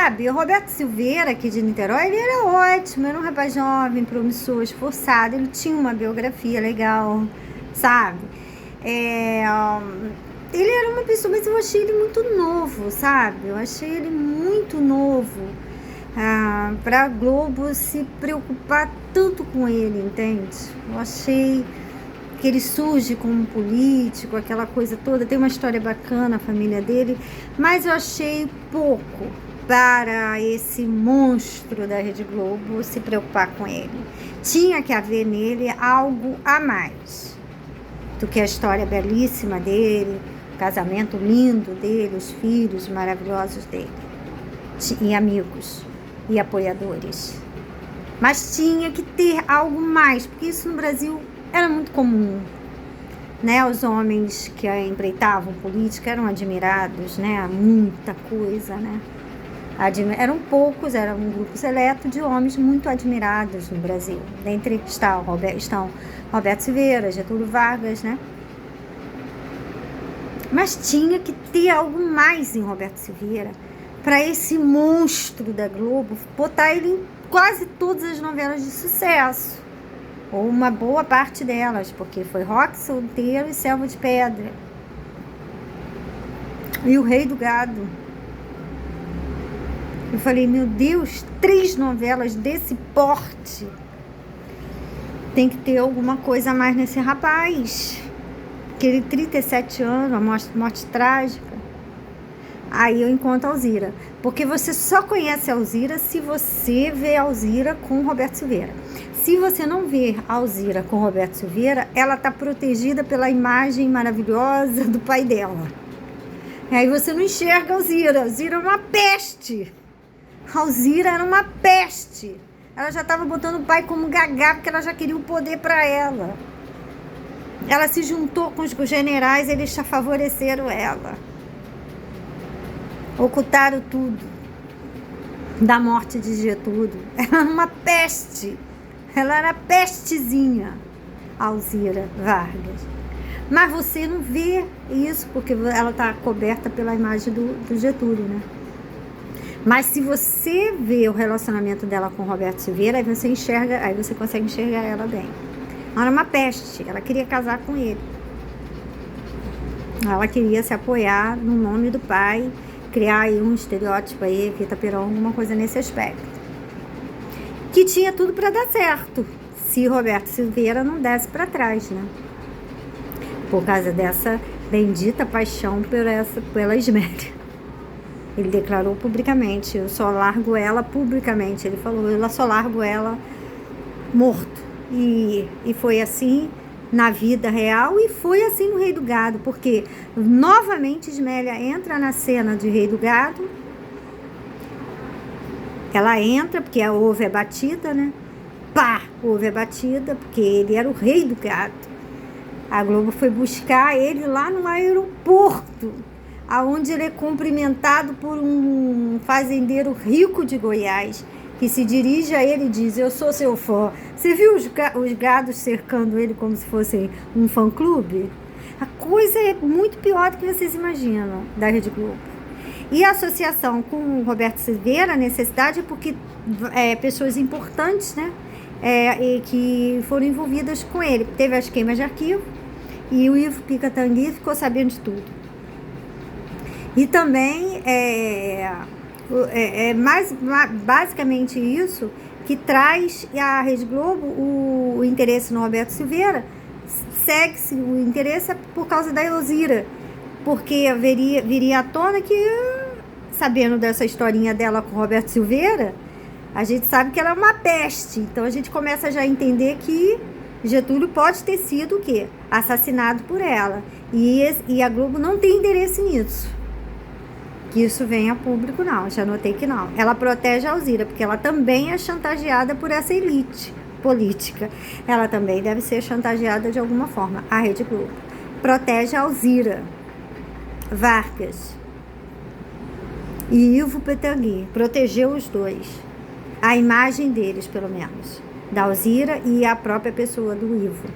sabe, o Roberto Silveira, aqui de Niterói, ele era ótimo, era um rapaz jovem, promissor, esforçado, ele tinha uma biografia legal, sabe? Ele era uma pessoa, mas eu achei ele muito novo, sabe? Eu achei ele muito novo para a Globo se preocupar tanto com ele, entende? Eu achei que ele surge como político, aquela coisa toda, tem uma história bacana a família dele, mas eu achei pouco para esse monstro da Rede Globo se preocupar com ele. Tinha que haver nele algo a mais do que a história belíssima dele, o casamento lindo dele, os filhos maravilhosos dele, e amigos e apoiadores. Mas tinha que ter algo mais, porque isso no Brasil era muito comum, né? Os homens que empreitavam política eram admirados, né? Muita coisa, né? Eram poucos, era um grupo seleto de homens muito admirados no Brasil. Dentre estão Roberto Silveira, Getúlio Vargas, né? Mas tinha que ter algo mais em Roberto Silveira para esse monstro da Globo botar ele em quase todas as novelas de sucesso. Ou uma boa parte delas, porque foi Rock Solteiro e Selva de Pedra. E O Rei do Gado. Eu falei, meu Deus, 3 novelas desse porte. Tem que ter alguma coisa a mais nesse rapaz. Aquele 37 anos, a morte trágica. Aí eu encontro a Alzira. Porque você só conhece a Alzira se você vê a Alzira com Roberto Silveira. Se você não vê a Alzira com Roberto Silveira, ela está protegida pela imagem maravilhosa do pai dela. E aí você não enxerga a Alzira. A Alzira é uma peste. A Alzira era uma peste. Ela já estava botando o pai como gagá, porque ela já queria o poder para ela. Ela se juntou com os generais, eles já favoreceram ela. Ocultaram tudo da morte de Getúlio. Ela era uma peste. Ela era pestezinha, Alzira Vargas. Mas você não vê isso, porque ela está coberta pela imagem do Getúlio, né? Mas se você vê o relacionamento dela com Roberto Silveira, aí você consegue enxergar ela bem. Ela era uma peste, ela queria casar com ele. Ela queria se apoiar no nome do pai, criar aí um estereótipo aí, Evita Peron, alguma coisa nesse aspecto. Que tinha tudo para dar certo, se Roberto Silveira não desse para trás, né? Por causa dessa bendita paixão pela Ismélia. Ele declarou publicamente, eu só largo ela publicamente. Ele falou, eu só largo ela morto. E foi assim na vida real e foi assim no Rei do Gado, porque novamente Ismélia entra na cena de Rei do Gado. Ela entra, porque a ouve é batida, né? Pá, ouve é batida, porque ele era o Rei do Gado. A Globo foi buscar ele lá no aeroporto, aonde ele é cumprimentado por um fazendeiro rico de Goiás, que se dirige a ele e diz, eu sou seu fã. Você viu os gados cercando ele como se fosse um fã-clube? A coisa é muito pior do que vocês imaginam da Rede Globo. E a associação com o Roberto Silveira, a necessidade é porque pessoas importantes, né, e que foram envolvidas com ele. Teve as queimas de arquivo e o Ivo Picatangui ficou sabendo de tudo. E também basicamente isso que traz a Rede Globo o interesse no Roberto Silveira. Segue-se o interesse por causa da Alzira, porque viria à tona que, sabendo dessa historinha dela com Roberto Silveira, a gente sabe que ela é uma peste. Então a gente começa já a entender que Getúlio pode ter sido o quê? Assassinado por ela. E a Globo não tem interesse nisso. Que isso venha a público, não. Já notei que não. Ela protege a Alzira, porque ela também é chantageada por essa elite política. Ela também deve ser chantageada de alguma forma. A Rede Globo protege a Alzira Vargas e Ivo Picatangui. Protegeu os dois. A imagem deles, pelo menos. Da Alzira e a própria pessoa do Ivo.